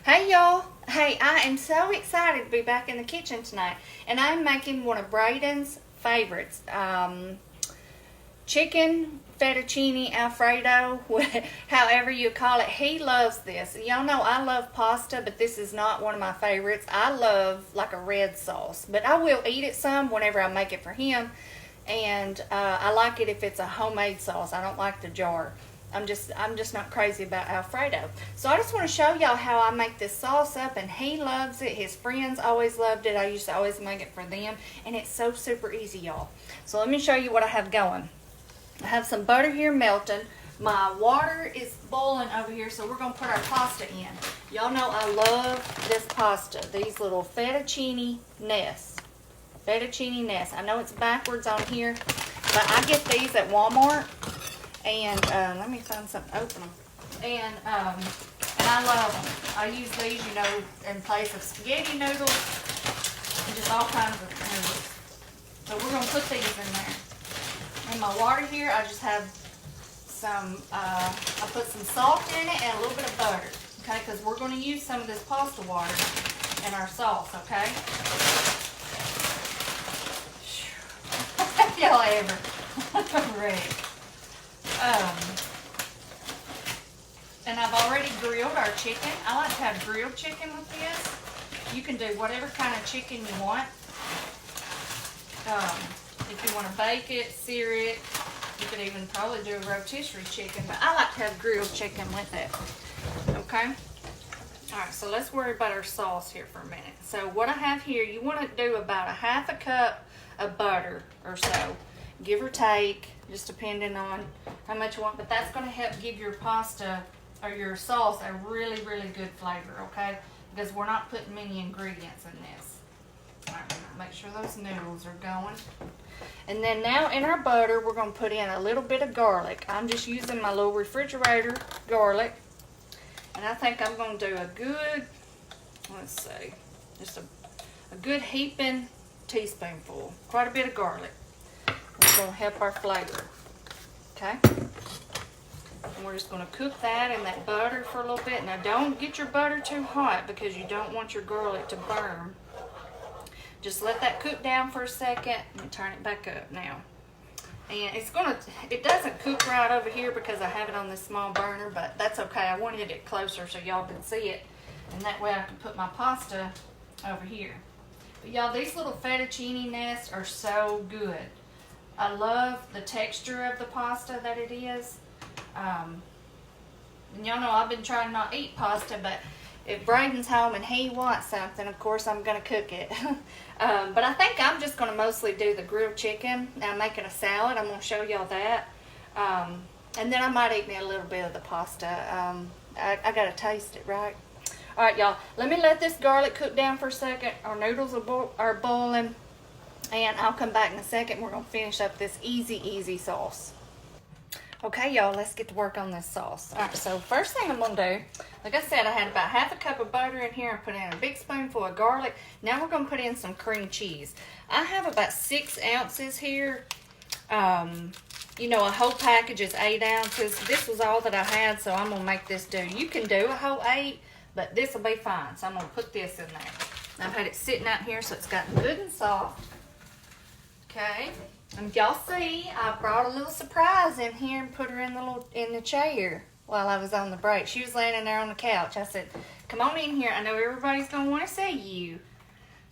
Hey y'all! Hey, I am so excited to be back in the kitchen tonight, and I'm making one of Braiden's favorites, chicken fettuccine Alfredo, however you call it. He loves this. Y'all know I love pasta, but this is not one of my favorites. I love like a red sauce, but I will eat it some whenever I make it for him, and I like it if it's a homemade sauce. I don't like the jar. I'm just not crazy about Alfredo. So I just want to show y'all how I make this sauce up, and he loves it. His friends always loved it. I used to always make it for them, and it's so super easy, y'all. So let me show you what I have going. I have some butter here melting. My water is boiling over here, so we're going to put our pasta in. Y'all know I love this pasta, these little fettuccine nests. Fettuccine nests. I know it's backwards on here, but I get these at Walmart. And let me find something open them. And I love them. I use these, you know, in place of spaghetti noodles and just all kinds of noodles. So we're going to put these in there. In my water here, I just have some, I put some salt in it and a little bit of butter. Okay, because we're going to use some of this pasta water in our sauce, okay? Y'all ever ready? And I've already grilled our chicken. I like to have grilled chicken with this. You can do whatever kind of chicken you want. If you want to bake it, sear it, you could even probably do a rotisserie chicken, but I like to have grilled chicken with it. Okay? Alright, so let's worry about our sauce here for a minute. So what I have here, you want to do about a half a cup of butter or so, give or take, just depending on how much you want, but that's going to help give your pasta or your sauce a really, really good flavor, okay? Because we're not putting many ingredients in this. All right, make sure those noodles are going. And then now in our butter, we're going to put in a little bit of garlic. I'm just using my little refrigerator garlic. And I think I'm going to do a good, let's see, just a good heaping teaspoonful. Quite a bit of garlic. It's going to help our flavor. Okay? And we're just going to cook that in that butter for a little bit. Now don't get your butter too hot because you don't want your garlic to burn. Just let that cook down for a second and turn it back up now. And it doesn't cook right over here because I have it on this small burner, but that's okay. I wanted it closer so y'all can see it. And that way I can put my pasta over here. But y'all, these little fettuccine nests are so good. I love the texture of the pasta that it is. And y'all know I've been trying not to eat pasta, but if Braiden's home and he wants something, of course I'm going to cook it. But I think I'm just going to mostly do the grilled chicken. Now I'm making a salad. I'm going to show y'all that. And then I might eat me a little bit of the pasta. I got to taste it, right? All right, y'all. Let me let this garlic cook down for a second. Our noodles are boiling. And I'll come back in a second. We're going to finish up this easy sauce. Okay, y'all, let's get to work on this sauce. All right, so first thing I'm going to do, like I said, I had about half a cup of butter in here. I put in a big spoonful of garlic. Now we're going to put in some cream cheese. I have about 6 ounces here. You know, a whole package is 8 ounces. This was all that I had, so I'm going to make this do. You can do a whole 8, but this will be fine. So I'm going to put this in there. I've had it sitting out here so it's gotten good and soft. Okay, and y'all see, I brought a little surprise in here and put her in the chair while I was on the break. She was laying in there on the couch. I said, "Come on in here. I know everybody's gonna want to see you."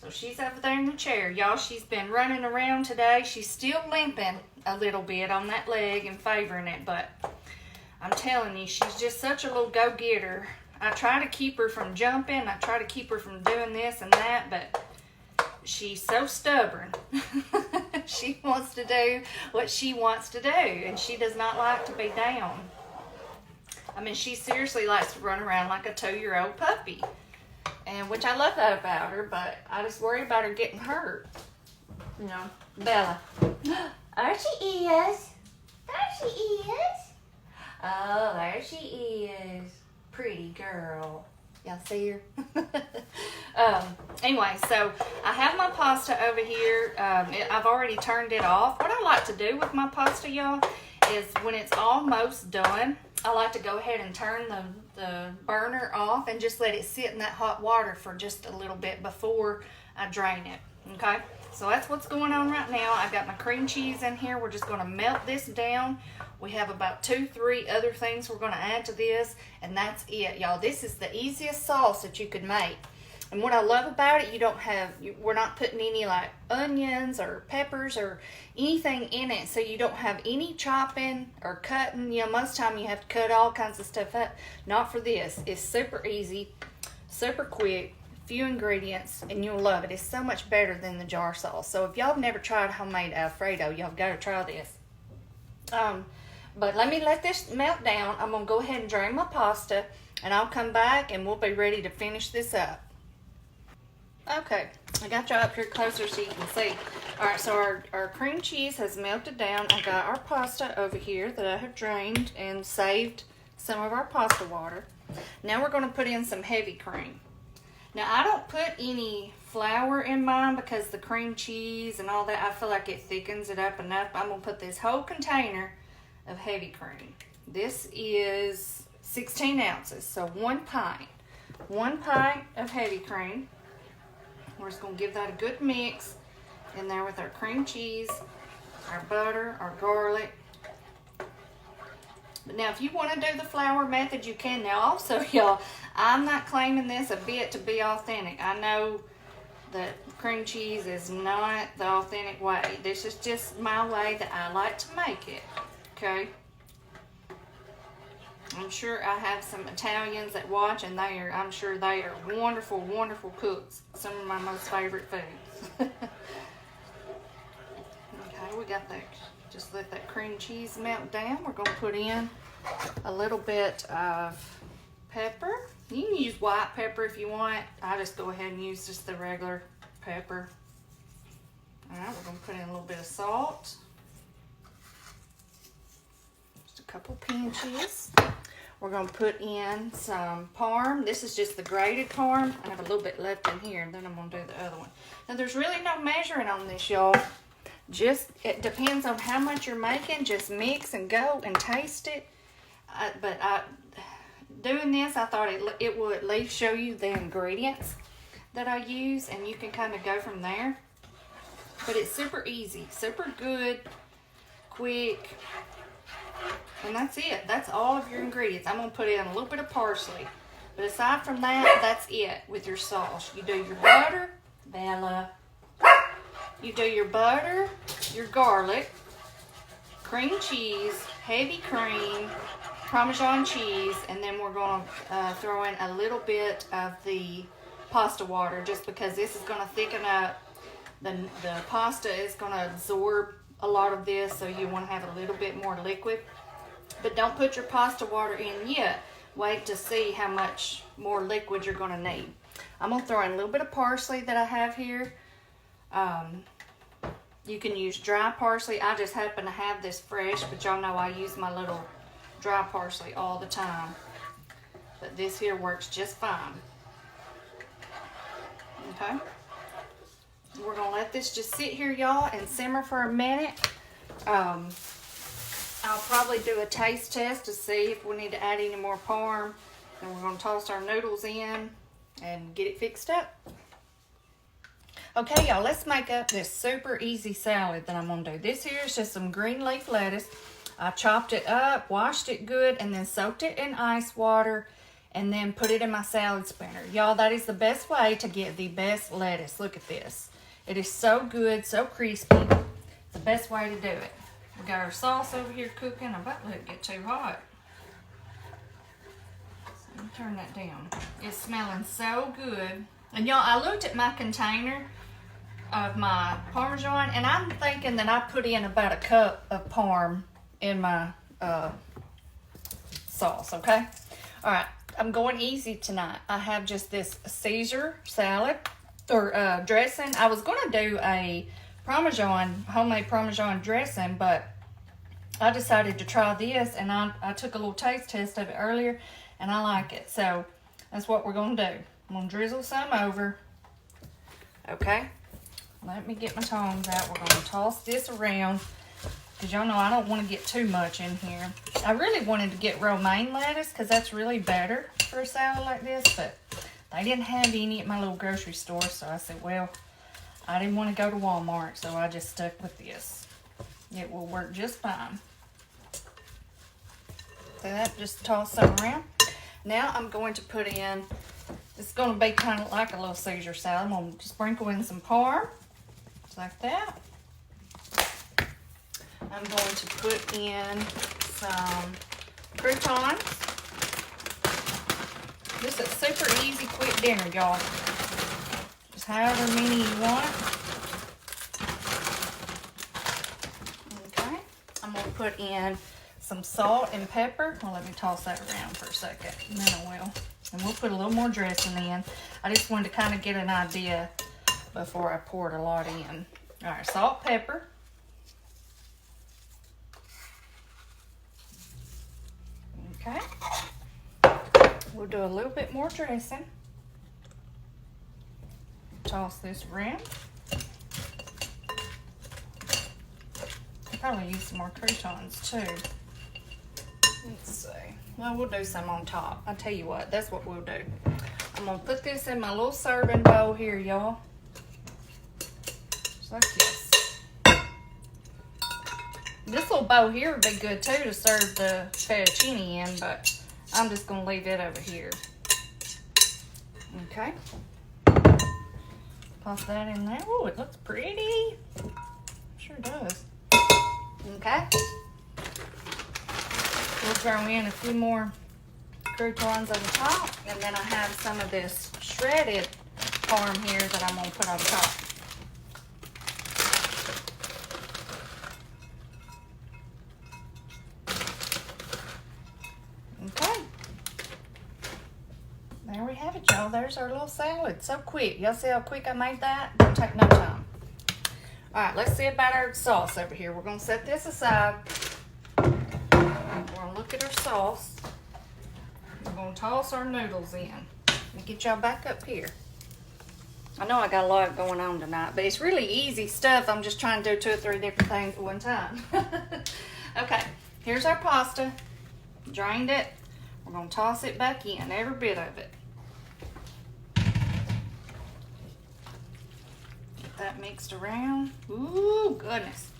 So she's over there in the chair, y'all. She's been running around today. She's still limping a little bit on that leg and favoring it, but I'm telling you, she's just such a little go-getter. I try to keep her from jumping. I try to keep her from doing this and that, but she's so stubborn. She wants to do what she wants to do, and she does not like to be down. I mean, she seriously likes to run around like a 2-year-old puppy, and which I love that about her, but I just worry about her getting hurt. You know, Bella. There she is. There she is. Oh, there she is. Pretty girl. Y'all see her? Anyway, so I have my pasta over here. I've already turned it off. What I like to do with my pasta, y'all, is when it's almost done, I like to go ahead and turn the burner off and just let it sit in that hot water for just a little bit before I drain it, okay? So that's what's going on right now. I've got my cream cheese in here. We're just going to melt this down. We have about 2-3 other things we're going to add to this, and that's it, y'all. This is the easiest sauce that you could make. And what I love about it, we're not putting any like onions or peppers or anything in it, so you don't have any chopping or cutting. You know, most of the time you have to cut all kinds of stuff up. Not for this. It's super easy, super quick, few ingredients, and you'll love it. It's so much better than the jar sauce. So if y'all have never tried homemade Alfredo, y'all got to try this. But let me let this melt down. I'm going to go ahead and drain my pasta, and I'll come back and we'll be ready to finish this up. Okay, I got y'all up here closer so you can see. All right, so our cream cheese has melted down. I got our pasta over here that I have drained and saved some of our pasta water. Now we're going to put in some heavy cream. Now I don't put any flour in mine because the cream cheese and all that, I feel like it thickens it up enough. I'm going to put this whole container of heavy cream. This is 16 ounces, so 1 pint. 1 pint of heavy cream. We're just going to give that a good mix in there with our cream cheese, our butter, our garlic. But now, if you want to do the flour method, you can. Now, also, y'all, I'm not claiming this a bit to be authentic. I know that cream cheese is not the authentic way. This is just my way that I like to make it, okay? I'm sure I have some Italians that watch, and I'm sure they are wonderful, wonderful cooks. Some of my most favorite foods. Okay, we got that. Just let that cream cheese melt down. We're going to put in a little bit of pepper. You can use white pepper if you want. I just go ahead and use just the regular pepper. All right, we're going to put in a little bit of salt. Just a couple pinches. We're going to put in some parm. This is just the grated parm. I have a little bit left in here, and then I'm going to do the other one. Now, there's really no measuring on this, y'all. It depends on how much you're making. Just mix and go and taste it. Doing this, I thought it would at least show you the ingredients that I use, and you can kind of go from there. But it's super easy, super good, quick. And that's it. That's all of your ingredients. I'm going to put in a little bit of parsley. But aside from that, that's it with your sauce. You do your butter, Bella. You do your butter, your garlic, cream cheese, heavy cream, Parmesan cheese, and then we're going to throw in a little bit of the pasta water just because this is going to thicken up. The pasta is going to absorb a lot of this, so you want to have a little bit more liquid. But don't put your pasta water in yet. Wait to see how much more liquid you're going to need. I'm going to throw in a little bit of parsley that I have here. You can use dry parsley. I just happen to have this fresh, but y'all know I use my little dry parsley all the time. But this here works just fine. Okay. We're going to let this just sit here, y'all, and simmer for a minute. I'll probably do a taste test to see if we need to add any more parm. And we're going to toss our noodles in and get it fixed up. Okay, y'all, let's make up this super easy salad that I'm going to do. This here is just some green leaf lettuce. I chopped it up, washed it good, and then soaked it in ice water, and then put it in my salad spinner. Y'all, that is the best way to get the best lettuce. Look at this. It is so good, so crispy. It's the best way to do it. We got our sauce over here cooking. I'm about to let it get too hot. So let me turn that down. It's smelling so good. And y'all, I looked at my container of my Parmesan, and I'm thinking that I put in about a cup of parm in my sauce, okay? All right, I'm going easy tonight. I have just this Caesar salad or dressing. I was going to do a homemade Parmesan dressing, but I decided to try this, and I took a little taste test of it earlier, and I like it. So that's what we're going to do. I'm going to drizzle some over. Okay, let me get my tongs out. We're going to toss this around. because y'all know I don't want to get too much in here. I really wanted to get romaine lettuce because that's really better for a salad like this, but they didn't have any at my little grocery store, so I said, well, I didn't want to go to Walmart, so I just stuck with this. It will work just fine. So that, just toss some around. Now I'm going to put in, it's going to be kind of like a little Caesar salad. I'm going to sprinkle in some parm, just like that. I'm going to put in some croutons. This is super easy, quick dinner, y'all. Just however many you want. Okay. I'm going to put in some salt and pepper. Well, let me toss that around for a second, and then I will. And we'll put a little more dressing in. I just wanted to kind of get an idea before I poured a lot in. All right, salt, pepper. Okay. We'll do a little bit more dressing. Toss this around. I'll probably use some more croutons too. Let's see. Well, we'll do some on top. I'll tell you what, that's what we'll do. I'm gonna put this in my little serving bowl here, y'all. Just like this. This little bowl here would be good too to serve the fettuccine in, but I'm just gonna leave it over here. Okay. Pop that in there. Oh, it looks pretty. Sure does. Okay. We'll throw in a few more croutons on the top, and then I have some of this shredded parm here that I'm gonna put on top. Okay. There we have it, y'all. There's our little salad. So quick. Y'all see how quick I made that? Don't take no time. All right, let's see about our sauce over here. We're gonna set this aside. We're gonna look at our sauce. We're gonna toss our noodles in. Let me get y'all back up here. I know I got a lot going on tonight, but it's really easy stuff. I'm just trying to do 2 or 3 different things at one time. Okay, here's our pasta. Drained it. We're gonna toss it back in, every bit of it. Get that mixed around. Ooh, goodness.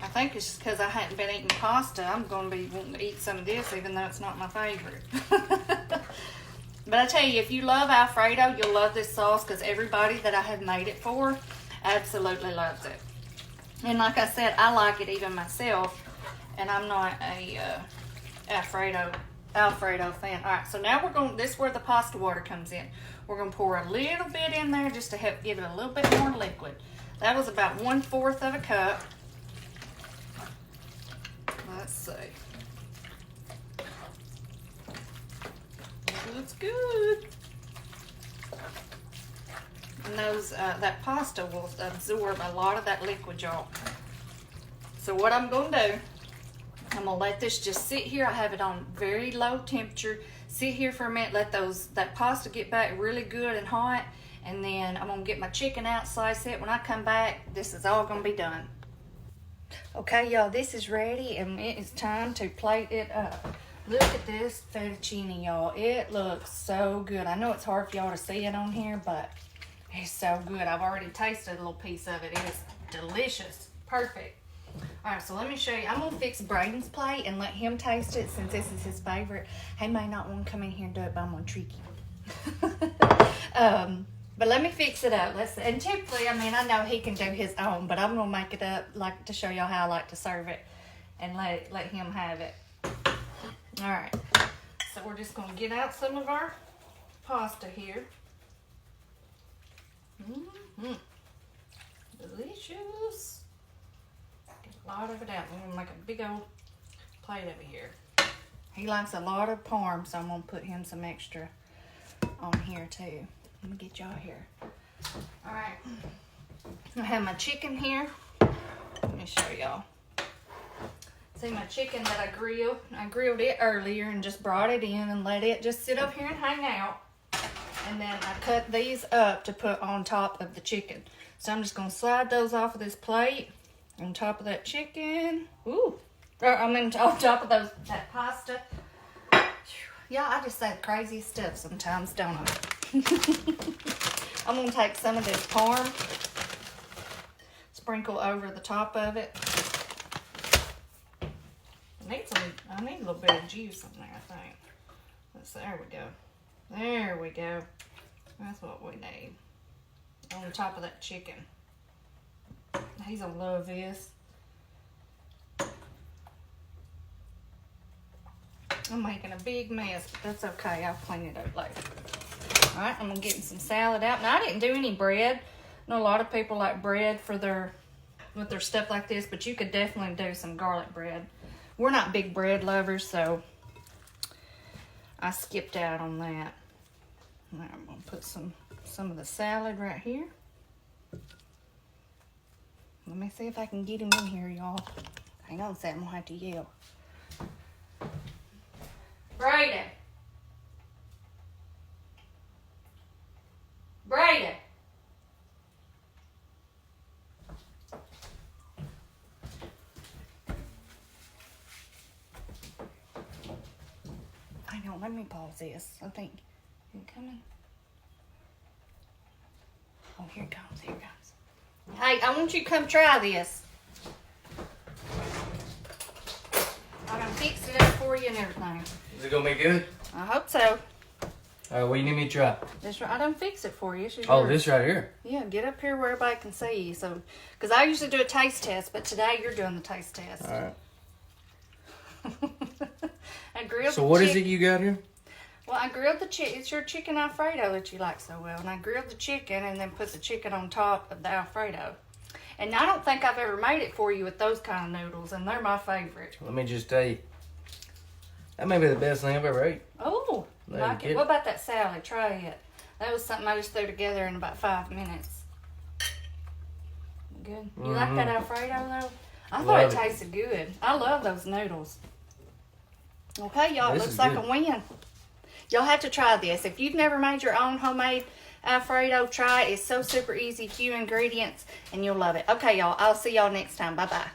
I think it's just because I hadn't been eating pasta. I'm going to be wanting to eat some of this, even though it's not my favorite. But I tell you, if you love Alfredo, you'll love this sauce, because everybody that I have made it for absolutely loves it. And like I said, I like it even myself, and I'm not a Alfredo fan. All right, so now we're going, this is where the pasta water comes in. We're going to pour a little bit in there just to help give it a little bit more liquid. That was about 1/4 of a cup. Let's see. Looks good. And those, that pasta will absorb a lot of that liquid, y'all. So what I'm going to do, I'm going to let this just sit here. I have it on very low temperature. Sit here for a minute, let that pasta get back really good and hot. And then I'm going to get my chicken out, slice it. When I come back, this is all going to be done. Okay, y'all, this is ready, and it is time to plate it up. Look at this fettuccine, y'all. It looks so good. I know it's hard for y'all to see it on here, but it's so good. I've already tasted a little piece of it. It is delicious. Perfect. All right, so let me show you. I'm going to fix Braiden's plate and let him taste it, since this is his favorite. He may not want to come in here and do it, but I'm going to trick him. But let me fix it up. And typically, I mean, I know he can do his own, but I'm going to make it up like to show y'all how I like to serve it and let him have it. All right. So we're just going to get out some of our pasta here. Delicious. Get a lot of it out. I'm going to make a big old plate over here. He likes a lot of parm, so I'm going to put him some extra on here too. Let me get y'all here. All right. I have my chicken here. Let me show y'all. See my chicken that I grilled. I grilled it earlier and just brought it in and let it just sit up here and hang out. And then I cut these up to put on top of the chicken. So I'm just going to slide those off of this plate. on top of that chicken. Ooh. I mean, on top of that pasta. Yeah, I just say the craziest stuff sometimes, don't I? I'm going to take some of this parm, sprinkle over the top of it. I need a little bit of juice in there, I think. There we go. There we go. That's what we need. On the top of that chicken. He's gonna love this. I'm making a big mess, but that's okay. I'll clean it up later. All right, I'm gonna get some salad out. Now, I didn't do any bread. I know a lot of people like bread with their stuff like this, but you could definitely do some garlic bread. We're not big bread lovers, so I skipped out on that. Now I'm gonna put some of the salad right here. Let me see if I can get him in here, y'all. Hang on a second, I'm gonna have to yell. Braiden. Braiden. Hang on, let me pause this. I think, is it coming? Oh, here it comes, here it comes. Hey, I want you to come try this. I'm gonna fix it up for you and everything. Is it gonna be good? I hope so. Alright, what do you need me to try? This right, I done fix it for you. Oh, this right here? Yeah, get up here where everybody can see you. So, because I usually do a taste test, but today you're doing the taste test. Alright. I grilled So what is it you got here? Well, I grilled the chicken. It's your chicken Alfredo that you like so well. And I grilled the chicken and then put the chicken on top of the Alfredo. And I don't think I've ever made it for you with those kind of noodles, and they're my favorite. Let me just tell you, that may be the best thing I've ever ate. Oh, like it. What about that salad? Try it. That was something I just threw together in about 5 minutes. Good. You like that Alfredo though? I thought it tasted good. I love those noodles. Okay, y'all, it looks like a win. Y'all have to try this. If you've never made your own homemade Alfredo, try it. It's so super easy, few ingredients, and you'll love it. Okay, y'all, I'll see y'all next time. Bye-bye.